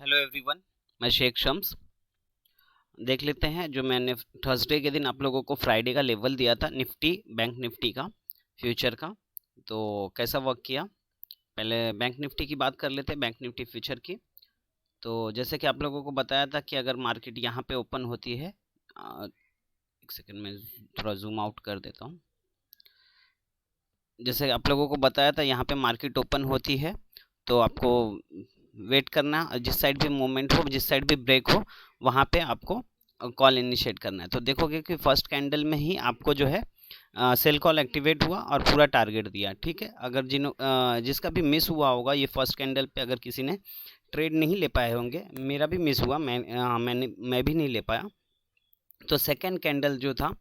Hello everyone, मैं शेख शम्स। देख लेते हैं जो मैंने थर्सडे के दिन आप लोगों को फ्राइडे का लेवल दिया था निफ्टी बैंक निफ्टी का फ्यूचर का, तो कैसा वर्क किया। पहले बैंक निफ्टी की बात कर लेते हैं, बैंक निफ्टी फ्यूचर की। तो जैसे कि आप लोगों को बताया था कि अगर मार्केट यहाँ पे ओपन होती है, एक सेकंड में थोड़ा जूम आउट कर देता हूँ। जैसे आप लोगों को बताया था यहाँ पे मार्केट ओपन होती है तो आपको वेट करना, जिस साइड भी मूवमेंट हो, जिस साइड भी ब्रेक हो, वहाँ पे आपको कॉल इनिशिएट करना है। तो देखोगे कि फर्स्ट कैंडल में ही आपको जो है सेल कॉल एक्टिवेट हुआ और पूरा टारगेट दिया। ठीक है, अगर जिसका भी मिस हुआ होगा ये फर्स्ट कैंडल पे, अगर किसी ने ट्रेड नहीं ले पाए होंगे, मेरा भी मिस हुआ, मैं भी नहीं ले पाया। तो सेकेंड कैंडल जो था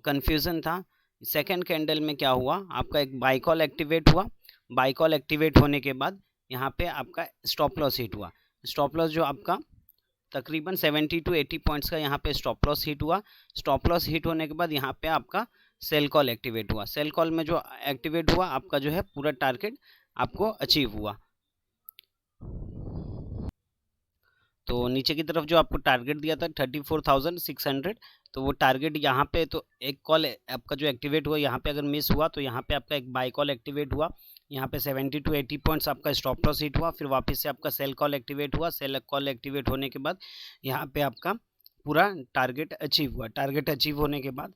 कन्फ्यूज़न था। सेकेंड कैंडल में क्या हुआ, आपका एक बाई कॉल एक्टिवेट हुआ। बाई कॉल एक्टिवेट होने के बाद यहाँ पे आपका स्टॉप लॉस हिट हुआ। स्टॉप लॉस जो आपका तकरीबन 70 to 80 पॉइंट्स का यहाँ पे स्टॉप लॉस हिट हुआ। स्टॉप लॉस हिट होने के बाद यहाँ पे आपका सेल कॉल एक्टिवेट हुआ। सेल कॉल में जो एक्टिवेट हुआ, आपका जो है पूरा टारगेट आपको अचीव हुआ। तो नीचे की तरफ जो आपको टारगेट दिया था 34,600, तो वो टारगेट यहाँ पे, तो एक कॉल आपका जो एक्टिवेट हुआ यहाँ पे अगर मिस हुआ तो यहाँ पे आपका एक बाई कॉल एक्टिवेट हुआ। यहाँ पे 70 to 80 पॉइंट्स आपका स्टॉप लॉस हिट हुआ। फिर वापस से आपका सेल कॉल एक्टिवेट हुआ। सेल कॉल एक्टिवेट होने के बाद यहाँ पे आपका पूरा टारगेट अचीव हुआ। टारगेट अचीव होने के बाद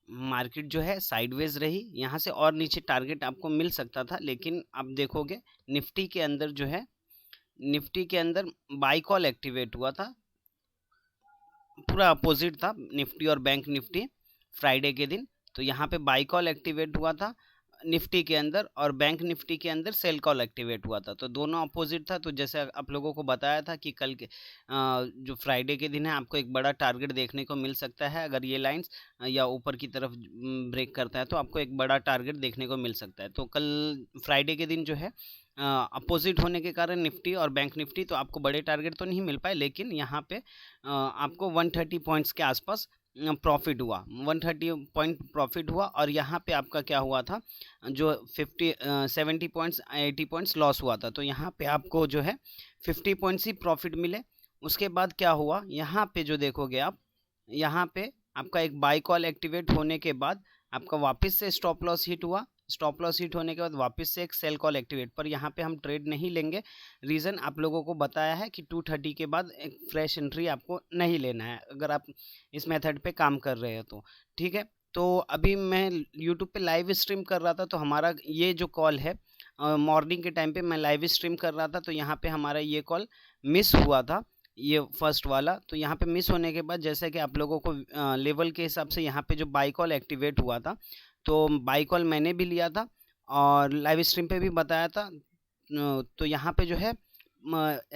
मार्केट जो है साइडवेज रही। यहाँ से और नीचे टारगेट आपको मिल सकता था, लेकिन आप देखोगे निफ्टी के अंदर जो है, निफ्टी के अंदर बाई कॉल एक्टिवेट हुआ था। पूरा अपोजिट था निफ्टी और बैंक निफ्टी फ्राइडे के दिन। तो यहाँ पे बाई कॉल एक्टिवेट हुआ था निफ्टी के अंदर, और बैंक निफ्टी के अंदर सेल कॉल एक्टिवेट हुआ था। तो दोनों अपोजिट था। तो जैसे आप लोगों को बताया था कि कल के जो फ्राइडे के दिन है, आपको एक बड़ा टारगेट देखने को मिल सकता है। अगर ये लाइंस या ऊपर की तरफ ब्रेक करता है तो आपको एक बड़ा टारगेट देखने को मिल सकता है। तो कल फ्राइडे के दिन जो है अपोजिट होने के कारण निफ्टी और बैंक निफ्टी, तो आपको बड़े टारगेट तो नहीं मिल पाए, लेकिन यहाँ पे आपको 130 पॉइंट्स के आसपास प्रॉफिट हुआ। 130 पॉइंट प्रॉफिट हुआ। और यहाँ पे आपका क्या हुआ था, जो 70 पॉइंट्स 80 पॉइंट्स लॉस हुआ था, तो यहाँ पे आपको जो है 50 पॉइंट्स ही प्रॉफिट मिले। उसके बाद क्या हुआ, यहाँ पे जो देखोगे आप, यहाँ पे आपका एक बाई कॉल एक्टिवेट होने के बाद आपका वापस से स्टॉप लॉस हिट हुआ। स्टॉप लॉस हिट होने के बाद वापस से एक सेल कॉल एक्टिवेट, पर यहाँ पे हम ट्रेड नहीं लेंगे। रीज़न आप लोगों को बताया है कि 230 के बाद एक फ्रेश एंट्री आपको नहीं लेना है, अगर आप इस मेथड पे काम कर रहे हो तो। ठीक है, तो अभी मैं यूट्यूब पे लाइव स्ट्रीम कर रहा था, तो हमारा ये जो कॉल है मॉर्निंग के टाइम पे मैं लाइव स्ट्रीम कर रहा था, तो यहाँ पे हमारा ये कॉल मिस हुआ था, ये फर्स्ट वाला। तो यहाँ पे मिस होने के बाद जैसे कि आप लोगों को लेवल के हिसाब से यहाँ पे जो बाई कॉल एक्टिवेट हुआ था, तो बाई कॉल मैंने भी लिया था और लाइव स्ट्रीम पे भी बताया था। तो यहाँ पे जो है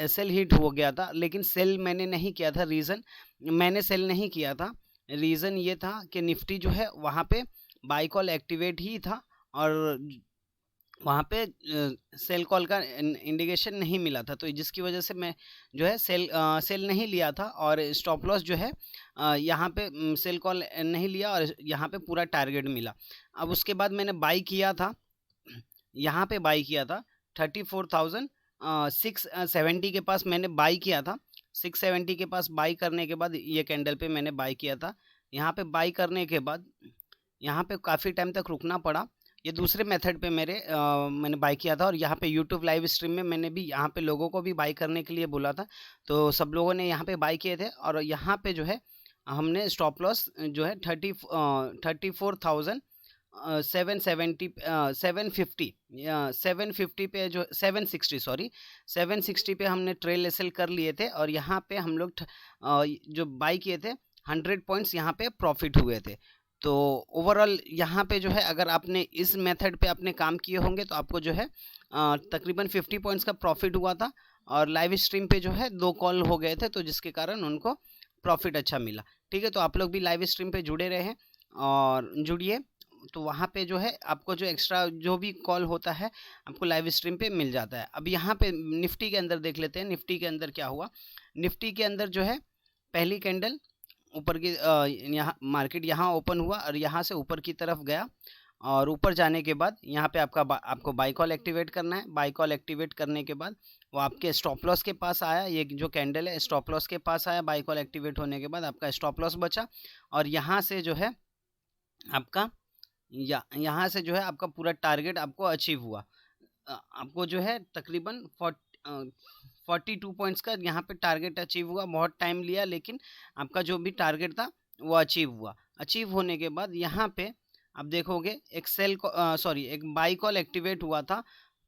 सेल हिट हो गया था, लेकिन सेल मैंने नहीं किया था। रीज़न, मैंने सेल नहीं किया था, रीज़न ये था कि निफ्टी जो है वहाँ पे बाई कॉल एक्टिवेट ही था, और वहाँ पे सेल कॉल का इंडिकेशन नहीं मिला था, तो जिसकी वजह से मैं जो है सेल नहीं लिया था। और स्टॉप लॉस जो है यहाँ पे सेल कॉल नहीं लिया, और यहाँ पे पूरा टारगेट मिला। अब उसके बाद मैंने बाई किया था, यहाँ पे बाई किया था 34,670 के पास मैंने बाई किया था। 670 के पास बाई करने के बाद ये कैंडल पे मैंने बाई किया था। यहाँ पे बाई करने के बाद यहाँ पे काफ़ी टाइम तक रुकना पड़ा। ये दूसरे मेथड पे मैंने बाई किया था, और यहाँ पे यूट्यूब लाइव स्ट्रीम में मैंने भी यहाँ पे लोगों को भी बाई करने के लिए बोला था, तो सब लोगों ने यहाँ पे बाई किए थे। और यहाँ पे जो है हमने स्टॉप लॉस जो है 750 पे, जो 760 पे हमने ट्रेल एसएल कर लिए थे। और यहाँ पे हम लोग जो बाई किए थे 100 पॉइंट्स यहाँ पे प्रॉफिट हुए थे। तो ओवरऑल यहाँ पे जो है, अगर आपने इस मेथड पे अपने काम किए होंगे तो आपको जो है तकरीबन 50 पॉइंट्स का प्रॉफिट हुआ था। और लाइव स्ट्रीम पे जो है 2 कॉल हो गए थे, तो जिसके कारण उनको प्रॉफिट अच्छा मिला। ठीक है, तो आप लोग भी लाइव स्ट्रीम पे जुड़े रहे और जुड़िए, तो वहाँ पे जो है आपको जो एक्स्ट्रा जो भी कॉल होता है आपको लाइव स्ट्रीम पे मिल जाता है। अब यहाँ पे निफ्टी के अंदर देख लेते हैं, निफ्टी के अंदर क्या हुआ। निफ्टी के अंदर जो है पहली कैंडल ऊपर की यहाँ मार्केट यहाँ ओपन हुआ और यहाँ से ऊपर की तरफ गया, और ऊपर जाने के बाद यहाँ पे आपको बाई कॉल एक्टिवेट करना है। बाई कॉल एक्टिवेट करने के बाद वो आपके स्टॉप लॉस के पास आया, ये जो कैंडल है स्टॉप लॉस के पास आया। बाई कॉल एक्टिवेट होने के बाद आपका स्टॉप लॉस बचा, और यहाँ से जो है आपका यहाँ से जो है आपका पूरा टारगेट आपको अचीव हुआ। आपको जो है तकरीबन 42 पॉइंट्स का यहाँ पे टारगेट अचीव हुआ। बहुत टाइम लिया, लेकिन आपका जो भी टारगेट था वो अचीव हुआ। अचीव होने के बाद यहाँ पे आप देखोगे एक बाई कॉल एक्टिवेट हुआ था,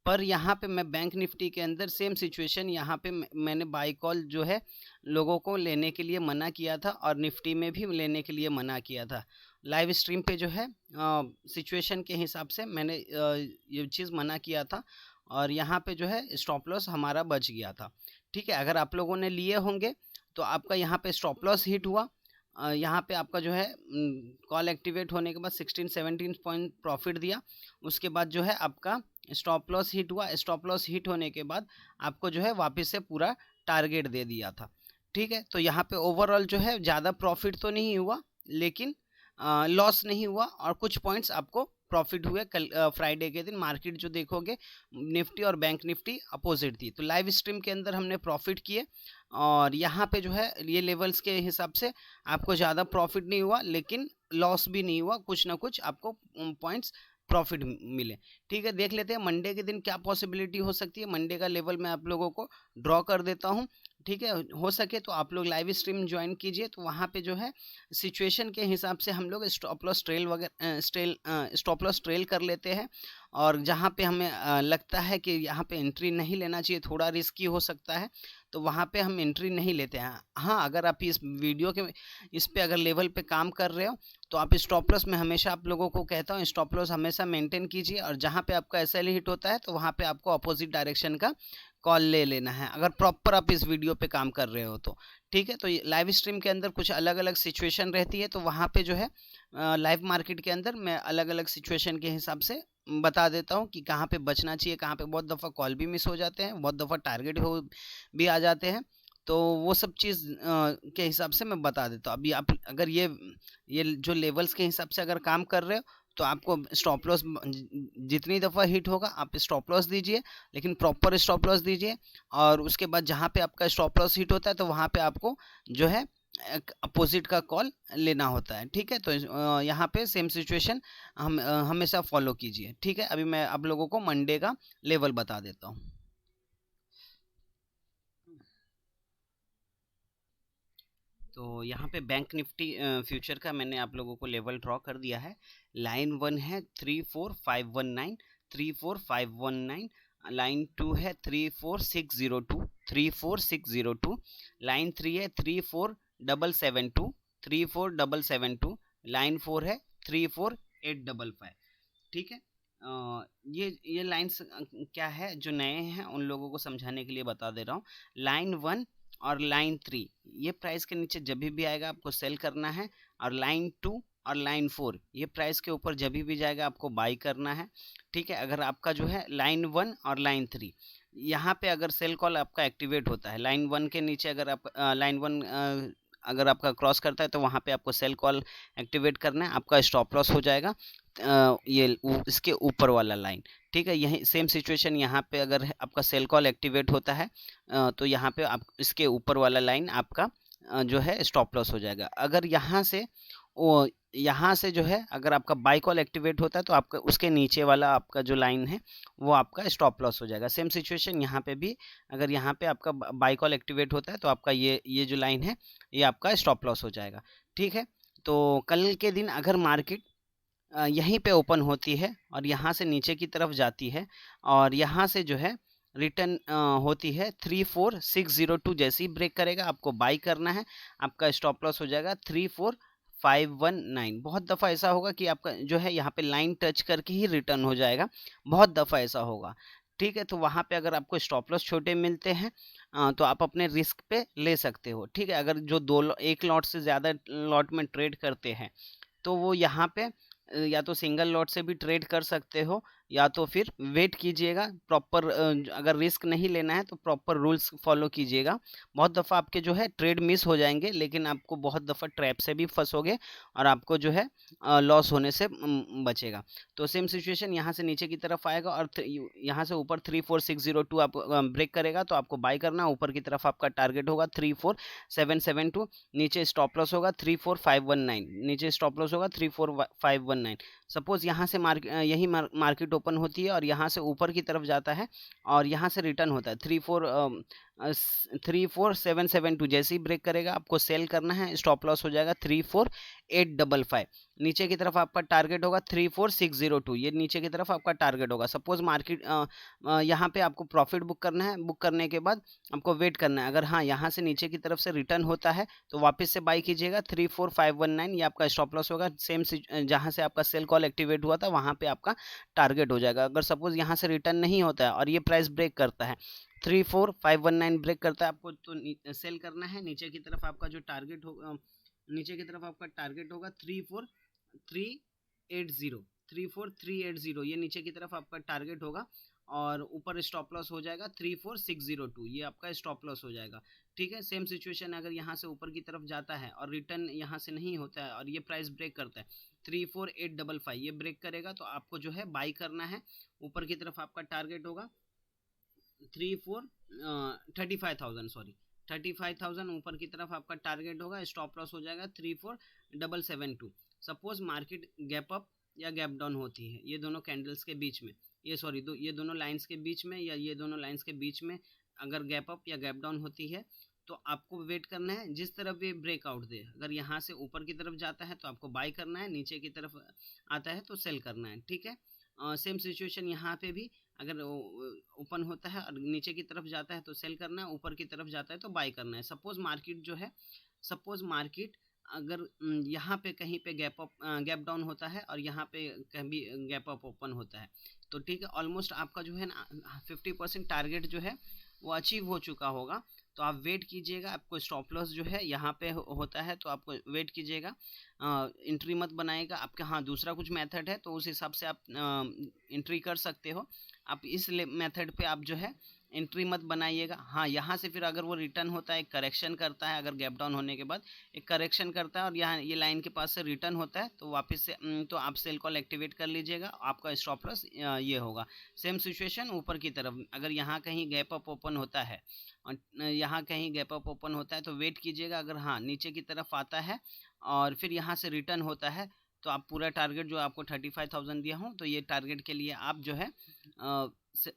पर यहाँ पे मैं बैंक निफ्टी के अंदर सेम सिचुएशन, यहाँ पे मैंने बाई कॉल जो है लोगों को लेने के लिए मना किया था, और निफ्टी में भी लेने के लिए मना किया था। लाइव स्ट्रीम पे जो है सिचुएशन के हिसाब से मैंने ये चीज़ मना किया था, और यहाँ पे जो है स्टॉप लॉस हमारा बच गया था। ठीक है, अगर आप लोगों ने लिए होंगे तो आपका यहाँ पे स्टॉप लॉस हिट हुआ। यहाँ पे आपका जो है कॉल एक्टिवेट होने के बाद 16-17 पॉइंट प्रॉफिट दिया। उसके बाद जो है आपका स्टॉप लॉस हिट हुआ। स्टॉप लॉस हिट होने के बाद आपको जो है वापस से पूरा टारगेट दे दिया था। ठीक है, तो यहाँ पे ओवरऑल जो है ज़्यादा प्रॉफिट तो नहीं हुआ, लेकिन लॉस नहीं हुआ, और कुछ पॉइंट्स आपको प्रॉफिट हुए। कल फ्राइडे के दिन मार्केट जो देखोगे निफ्टी और बैंक निफ्टी अपोजिट थी, तो लाइव स्ट्रीम के अंदर हमने प्रॉफिट किए, और यहाँ पे जो है ये लेवल्स के हिसाब से आपको ज़्यादा प्रॉफिट नहीं हुआ, लेकिन लॉस भी नहीं हुआ, कुछ ना कुछ आपको पॉइंट्स प्रॉफिट मिले। ठीक है, देख लेते हैं मंडे के दिन क्या पॉसिबिलिटी हो सकती है। मंडे का लेवल मैं आप लोगों को ड्रॉ कर देता हूँ। ठीक है, हो सके तो आप लोग लाइव स्ट्रीम ज्वाइन कीजिए, तो वहाँ पे जो है सिचुएशन के हिसाब से हम लोग स्टॉप लॉस ट्रेल कर लेते हैं, और जहाँ पे हमें लगता है कि यहाँ पे एंट्री नहीं लेना चाहिए, थोड़ा रिस्की हो सकता है, तो वहाँ पे हम एंट्री नहीं लेते हैं। हाँ, अगर आप इस वीडियो के इस पे अगर लेवल पे काम कर रहे हो तो आप स्टॉप लॉस, मैं हमेशा आप लोगों को कहता हूँ स्टॉप लॉस हमेशा मेंटेन कीजिए, और जहाँ पे आपका एसएल हिट होता है तो वहाँ पे आपको अपोजिट डायरेक्शन का कॉल ले लेना है, अगर प्रॉपर आप इस वीडियो पे काम कर रहे हो तो। ठीक है, तो लाइव स्ट्रीम के अंदर कुछ अलग अलग सिचुएशन रहती है, तो वहाँ पे जो है लाइव मार्केट के अंदर मैं अलग अलग सिचुएशन के हिसाब से बता देता हूँ कि कहाँ पे बचना चाहिए, कहाँ पे बहुत दफ़ा कॉल भी मिस हो जाते हैं, बहुत दफ़ा टारगेट हो भी आ जाते हैं, तो वो सब चीज़ के हिसाब से मैं बता देता हूँ। अभी आप अगर ये जो लेवल्स के हिसाब से अगर काम कर रहे हो तो आपको स्टॉप लॉस जितनी दफ़ा हिट होगा आप स्टॉप लॉस दीजिए, लेकिन प्रॉपर स्टॉप लॉस दीजिए, और उसके बाद जहाँ पे आपका स्टॉप लॉस हिट होता है तो वहाँ पे आपको जो है अपोजिट का कॉल लेना होता है। ठीक है, तो यहाँ पे सेम सिचुएशन हम हमेशा फॉलो कीजिए। ठीक है, अभी मैं आप लोगों को मंडे का लेवल बता देता हूँ। तो यहाँ पे बैंक निफ्टी फ्यूचर का मैंने आप लोगों को लेवल ड्रॉ कर दिया है। लाइन 1 है 34519, 34519। लाइन 2 है 34602, 34602। लाइन 3 है 34772, 34772। लाइन 4 है 34855। ठीक है, ये लाइन्स क्या है, जो नए हैं उन लोगों को समझाने के लिए बता दे रहा हूँ। लाइन 1 और लाइन 3 ये प्राइस के नीचे जब भी आएगा आपको सेल करना है, और लाइन 2 और लाइन 4 ये प्राइस के ऊपर जब भी जाएगा आपको बाई करना है। ठीक है, अगर आपका जो है लाइन 1 और लाइन 3 यहाँ पे अगर सेल कॉल आपका एक्टिवेट होता है, लाइन 1 के नीचे अगर आप लाइन 1 अगर आपका क्रॉस करता है तो वहाँ पे आपको सेल कॉल एक्टिवेट करना है, आपका स्टॉप लॉस हो जाएगा ये इसके ऊपर वाला लाइन। ठीक है, यही सेम सिचुएशन यहाँ पे अगर आपका सेल कॉल एक्टिवेट होता है तो यहाँ पे आप इसके ऊपर वाला लाइन आपका जो है स्टॉप लॉस हो जाएगा। अगर यहाँ से जो है अगर आपका बाई कॉल एक्टिवेट होता है तो आपका उसके नीचे वाला आपका जो लाइन है वो आपका स्टॉप लॉस हो जाएगा। सेम सिचुएशन यहाँ पे भी, अगर यहाँ पे आपका बाई कॉल एक्टिवेट होता है तो आपका ये जो लाइन है ये आपका स्टॉप लॉस हो जाएगा। ठीक है, तो कल के दिन अगर मार्केट यहीं पे ओपन होती है और यहाँ से नीचे की तरफ जाती है और यहाँ से जो है रिटर्न होती है 34602, जैसे ही ब्रेक करेगा आपको बाई करना है, आपका स्टॉप लॉस हो जाएगा 34519। बहुत दफ़ा ऐसा होगा कि आपका जो है यहाँ पे लाइन टच करके ही रिटर्न हो जाएगा, बहुत दफ़ा ऐसा होगा। ठीक है, तो वहाँ पे अगर आपको स्टॉप लॉस छोटे मिलते हैं तो आप अपने रिस्क पे ले सकते हो। ठीक है, अगर जो एक लॉट से ज़्यादा लॉट में ट्रेड करते हैं तो वो यहाँ पे या तो सिंगल लॉट से भी ट्रेड कर सकते हो या तो फिर वेट कीजिएगा प्रॉपर। अगर रिस्क नहीं लेना है तो प्रॉपर रूल्स फॉलो कीजिएगा। बहुत दफ़ा आपके जो है ट्रेड मिस हो जाएंगे, लेकिन आपको बहुत दफ़ा ट्रैप से भी फंसोगे और आपको जो है लॉस होने से बचेगा। तो सेम सिचुएशन यहाँ से नीचे की तरफ आएगा और यहाँ से ऊपर 34602 आप ब्रेक करेगा तो आपको बाय करना। ऊपर की तरफ आपका टारगेट होगा 34772, नीचे स्टॉप लॉस होगा 34519, नीचे स्टॉप लॉस होगा 34519। सपोज यहाँ से यही मार्केट ओपन होती है और यहाँ से ऊपर की तरफ जाता है और यहाँ से रिटर्न होता है 34772। जैसे ही ब्रेक करेगा आपको सेल करना है, स्टॉप लॉस हो जाएगा 34855। नीचे की तरफ आपका टारगेट होगा 34602, ये नीचे की तरफ आपका टारगेट होगा। सपोज मार्केट यहाँ पे आपको प्रॉफिट बुक करना है, बुक करने के बाद आपको वेट करना है। अगर हाँ यहाँ से नीचे की तरफ से रिटर्न होता है तो वापस से बाई कीजिएगा 34519, ये आपका स्टॉप लॉस होगा। सेम जहाँ से आपका सेल कॉल एक्टिवेट हुआ था वहाँ पे आपका टारगेट हो जाएगा। अगर सपोज यहाँ से रिटर्न नहीं होता है और ये प्राइस ब्रेक करता है 34519 ब्रेक करता है, आपको तो सेल करना है। नीचे की तरफ आपका जो टारगेट होगा, नीचे की तरफ आपका टारगेट होगा 34380, ये नीचे की तरफ आपका टारगेट होगा और ऊपर स्टॉप लॉस हो जाएगा 34602, ये आपका स्टॉप लॉस हो जाएगा। ठीक है, सेम सिचुएशन अगर यहाँ से ऊपर की तरफ जाता है और रिटर्न यहाँ से नहीं होता है और ये प्राइस ब्रेक करता है 34855, ये ब्रेक करेगा तो आपको जो है बाई करना है। ऊपर की तरफ आपका टारगेट होगा 35,000 ऊपर की तरफ आपका टारगेट होगा, स्टॉप लॉस हो जाएगा 34772। सपोज मार्केट गैप अप या गैप डाउन होती है ये दोनों कैंडल्स के बीच में, ये दोनों लाइंस के बीच में या ये दोनों लाइंस के बीच में अगर गैप अप या गैप डाउन होती है तो आपको वेट करना है जिस तरफ ये ब्रेकआउट दे। अगर यहाँ से ऊपर की तरफ जाता है तो आपको बाय करना है, नीचे की तरफ आता है तो सेल करना है। ठीक है, सेम सिचुएशन यहाँ पे भी अगर ओपन होता है और नीचे की तरफ जाता है तो सेल करना है, ऊपर की तरफ जाता है तो बाय करना है। सपोज मार्केट अगर यहाँ पे कहीं पे गैप डाउन होता है और यहाँ पे कहीं गैप अप ओपन होता है तो ठीक है, ऑलमोस्ट आपका जो है ना 50% टारगेट जो है वो अचीव हो चुका होगा। तो आप वेट कीजिएगा, आपको स्टॉप लॉस जो है यहाँ पे होता है तो आपको वेट कीजिएगा, एंट्री मत बनाएगा। आपके हाँ दूसरा कुछ मेथड है तो उस हिसाब से आप एंट्री कर सकते हो। आप इस मेथड पे आप जो है एंट्री मत बनाइएगा। हाँ यहाँ से फिर अगर वो रिटर्न होता है, एक करेक्शन करता है, अगर गैप डाउन होने के बाद एक करेक्शन करता है और यहाँ ये लाइन के पास से रिटर्न होता है तो वापस से तो आप सेल कॉल एक्टिवेट कर लीजिएगा, आपका स्टॉप लॉस ये होगा। सेम सिचुएशन ऊपर की तरफ अगर यहाँ कहीं गैप अप ओपन होता है और यहाँ कहीं गैप अप ओपन होता है तो वेट कीजिएगा। अगर हाँ नीचे की तरफ आता है और फिर यहाँ से रिटर्न होता है तो आप पूरा टारगेट जो आपको 35,000 दिया हूँ तो ये टारगेट के लिए आप जो है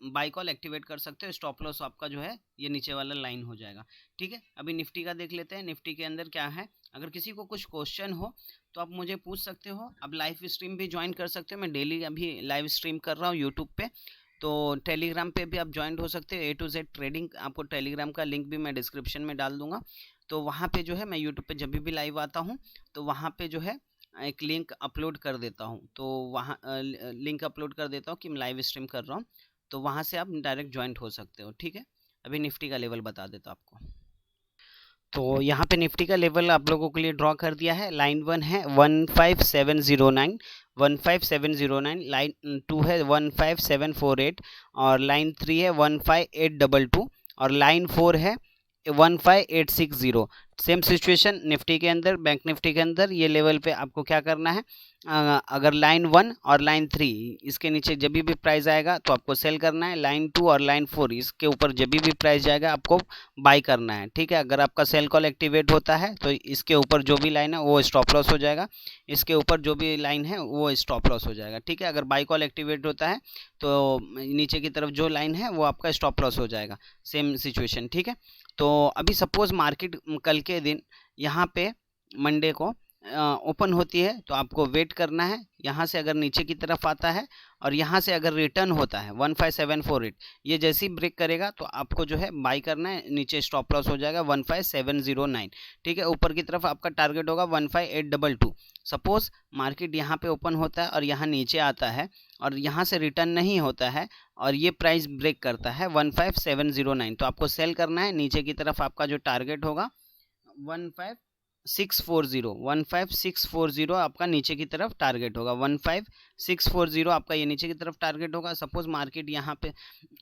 बाय कॉल एक्टिवेट कर सकते हो। स्टॉप लॉस आपका जो है ये नीचे वाला लाइन हो जाएगा। ठीक है, अभी निफ्टी का देख लेते हैं। निफ्टी के अंदर क्या है, अगर किसी को कुछ क्वेश्चन हो तो आप मुझे पूछ सकते हो। आप लाइव स्ट्रीम भी ज्वाइन कर सकते हो, मैं डेली अभी लाइव स्ट्रीम कर रहा हूँ यूट्यूब पे। तो टेलीग्राम पे भी आप ज्वाइन हो सकते हो, A to Z ट्रेडिंग, आपको टेलीग्राम का लिंक भी मैं डिस्क्रिप्शन में डाल दूंगा। तो वहाँ पे जो है मैं यूट्यूब पे जब भी लाइव आता हूँ तो वहाँ पे जो है एक लिंक अपलोड कर देता हूँ, तो वहाँ लिंक अपलोड कर देता हूँ कि मैं लाइव स्ट्रीम कर रहा हूँ, तो वहाँ से आप डायरेक्ट ज्वाइंट हो सकते हो। ठीक है, अभी निफ्टी का लेवल बता देता हूँ आपको। तो यहाँ पे निफ्टी का लेवल आप लोगों के लिए ड्रॉ कर दिया है। लाइन 1 है 15709, लाइन 2 है 15748 और लाइन 3 है 15822 और लाइन 4 है 15860। सेम सिचुएशन निफ्टी के अंदर, बैंक निफ्टी के अंदर ये लेवल पे आपको क्या करना है, अगर लाइन 1 और लाइन 3 इसके नीचे जब भी प्राइस आएगा तो आपको सेल करना है। लाइन 2 और लाइन 4 इसके ऊपर जब भी प्राइस जाएगा आपको बाय करना है। ठीक है, अगर आपका सेल कॉल एक्टिवेट होता है तो इसके ऊपर जो भी लाइन है वो स्टॉप लॉस हो जाएगा, इसके ऊपर जो भी लाइन है वो स्टॉप लॉस हो जाएगा। ठीक है, अगर बाय कॉल एक्टिवेट होता है तो नीचे की तरफ जो लाइन है वो आपका स्टॉप लॉस हो जाएगा। Same situation. ठीक है, तो अभी सपोज मार्केट कल के दिन यहाँ पे मंडे को ओपन होती है तो आपको वेट करना है। यहाँ से अगर नीचे की तरफ आता है और यहाँ से अगर रिटर्न होता है 15748, ये जैसे ही ब्रेक करेगा तो आपको जो है बाई करना है, नीचे स्टॉप लॉस हो जाएगा 15709। ठीक है, ऊपर की तरफ आपका टारगेट होगा 15822। सपोज मार्केट यहाँ पे ओपन होता है और यहाँ नीचे आता है और यहाँ से रिटर्न नहीं होता है और ये प्राइस ब्रेक करता है 15709, तो आपको सेल करना है। नीचे की तरफ आपका जो टारगेट होगा 15640 आपका नीचे की तरफ टारगेट होगा। 15640 आपका ये नीचे की तरफ टारगेट होगा। सपोज मार्केट यहाँ पे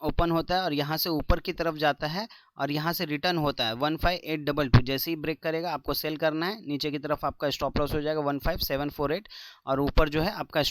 ओपन होता है और यहाँ से ऊपर की तरफ जाता है और यहाँ से रिटर्न होता है 15822, जैसे ही ब्रेक करेगा आपको सेल करना है। नीचे की तरफ आपका स्टॉप लॉस हो जाएगा 15748 और ऊपर जो है आपका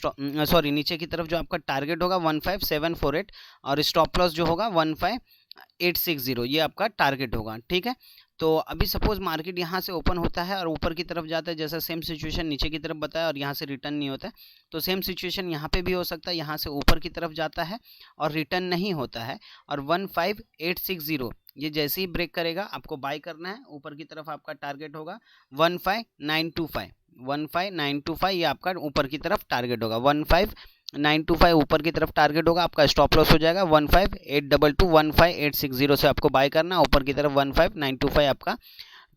नीचे की तरफ जो आपका टारगेट होगा 15748 और स्टॉप लॉस जो होगा 15860, ये आपका टारगेट होगा। ठीक है, तो अभी सपोज मार्केट यहाँ से ओपन होता है और ऊपर की तरफ जाता है, जैसा सेम सिचुएशन नीचे की तरफ बताया और यहाँ से रिटर्न नहीं होता है, तो सेम सिचुएशन यहाँ पे भी हो सकता है। यहाँ से ऊपर की तरफ जाता है और रिटर्न नहीं होता है और 15860 ये जैसे ही ब्रेक करेगा आपको बाय करना है। ऊपर की तरफ आपका टारगेट होगा 15925 ये आपका ऊपर की तरफ टारगेट होगा। 15925 ऊपर की तरफ टारगेट होगा। आपका स्टॉप लॉस हो जाएगा 15822 15860 से आपको बाय करना, ऊपर की तरफ 15925 आपका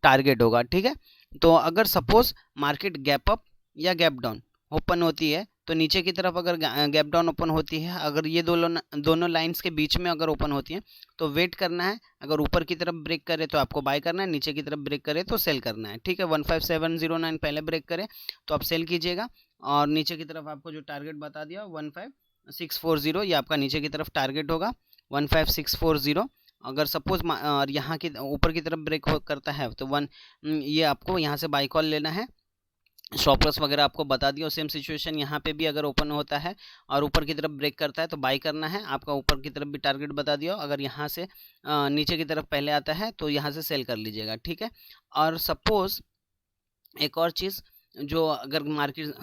टारगेट होगा। ठीक है, तो अगर सपोज मार्केट गैप अप या गैप डाउन ओपन होती है तो नीचे की तरफ अगर गैप डाउन ओपन होती है, अगर ये दोनों लाइंस के बीच में अगर ओपन होती है तो वेट करना है। अगर ऊपर की तरफ ब्रेक करे तो आपको बाय करना है, नीचे की तरफ ब्रेक करे तो सेल करना है। ठीक है, 15709 पहले ब्रेक करे तो आप सेल कीजिएगा और नीचे की तरफ आपको जो टारगेट बता दिया 15640 ये आपका नीचे की तरफ टारगेट होगा 15640। अगर सपोज यहाँ की ऊपर की तरफ ब्रेक करता है तो ये आपको यहाँ से बाय कॉल लेना है। स्टॉप लॉस वगैरह आपको बता दिया। सेम सिचुएशन यहाँ पे भी अगर ओपन होता है और ऊपर की तरफ ब्रेक करता है तो बाय करना है। आपका ऊपर की तरफ भी टारगेट बता दिया। अगर यहाँ से नीचे की तरफ पहले आता है तो यहाँ से सेल कर लीजिएगा। ठीक है, और सपोज एक और चीज़, जो अगर मार्केट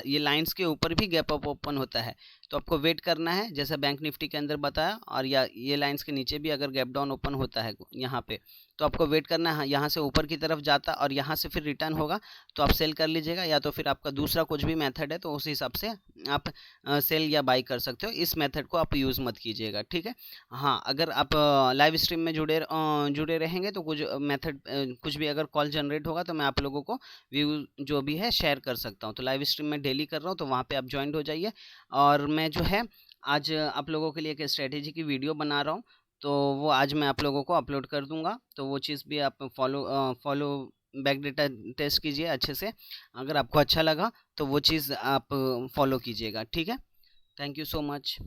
ये लाइंस के ऊपर भी गैप अप ओपन होता है तो आपको वेट करना है, जैसा बैंक निफ्टी के अंदर बताया, और या ये लाइंस के नीचे भी अगर गैप डाउन ओपन होता है यहाँ पे तो आपको वेट करना है। यहाँ से ऊपर की तरफ जाता और यहाँ से फिर रिटर्न होगा तो आप सेल कर लीजिएगा, या तो फिर आपका दूसरा कुछ भी मेथड है तो उस हिसाब से आप सेल या बाई कर सकते हो। इस मेथड को आप यूज़ मत कीजिएगा। ठीक है, हाँ, अगर आप लाइव स्ट्रीम में जुड़े रहेंगे तो कुछ मेथड कुछ भी अगर कॉल जनरेट होगा तो मैं आप लोगों को व्यू जो भी है शेयर कर सकता हूँ। तो लाइव स्ट्रीम में डेली कर रहा हूँ तो वहाँ पे आप ज्वाइन हो जाइए। और मैं जो है आज आप लोगों के लिए एक स्ट्रेटेजी की वीडियो बना रहा हूँ तो वो आज मैं आप लोगों को अपलोड कर दूंगा, तो वो चीज़ भी आप फॉलो बैक डेटा टेस्ट कीजिए अच्छे से। अगर आपको अच्छा लगा तो वो चीज़ आप फॉलो कीजिएगा। ठीक है, थैंक यू सो मच।